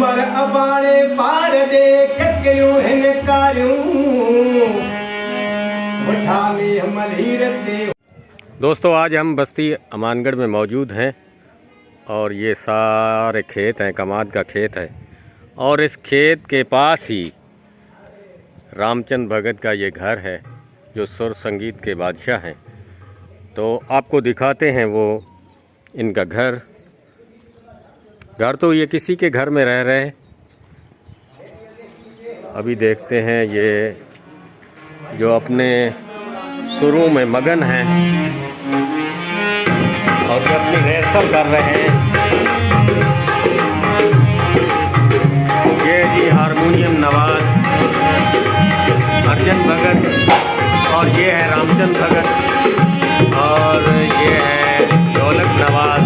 उमर अबाणे पार दे ककरियूं हिन कारियूं वठा में हमल हीरत दे। दोस्तों आज हम बस्ती अमानगढ़ में मौजूद हैं और ये सारे खेत हैं, कमाद का खेत है और इस खेत के पास ही रामचंद भगत का ये घर है जो सुर संगीत के बादशाह हैं। तो आपको दिखाते हैं वो इनका घर तो ये किसी के घर में रह रहे हैं। अभी देखते हैं ये जो अपने सुरों में मगन हैं और जो अपनी रिहर्सल कर रहे हैं। ये जी हारमोनियम नवाज अर्जन भगत और ये है रामचंद भगत और ये है ढोलक नवाज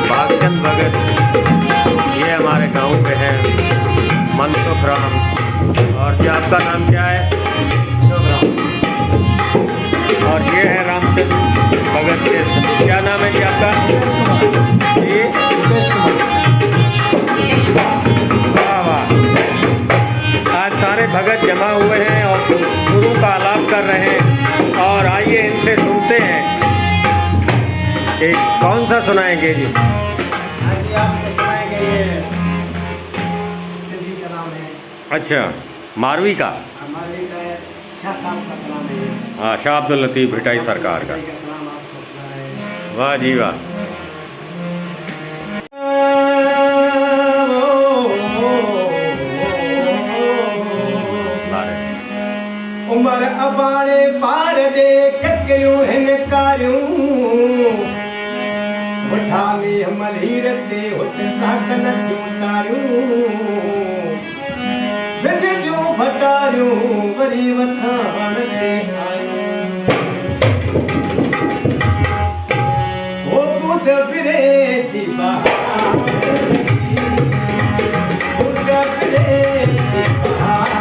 भागचंद भगत। ये हमारे गांव के हैं मनसुख राम। और जी आपका नाम क्या है? और ये है रामचंद भगत के क्या नाम है जी आपका? जी वाह वाह। आज सारे भगत जमा हुए हैं और सुरों का आलाप कर रहे हैं और आइए इनसे सुनते हैं कि कौन सा सुनाएंगे जी। अच्छा मारवी का हाँ शाह अब्दुल लतीफ़ भिटाई सरकार का। वाह जी वाह। उमर अबाणे पार दे ककरियूं हिन कारियूं वठा में हमल हीरत दे हुते काकन थियूं तारियूं बिज जूं भटारियूं वरी वथाण ते आयूं ओ बुध फिरे जी बहार बुध फिरे जी बहार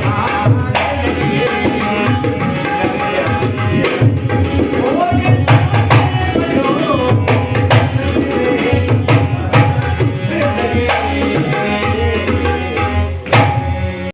हाँ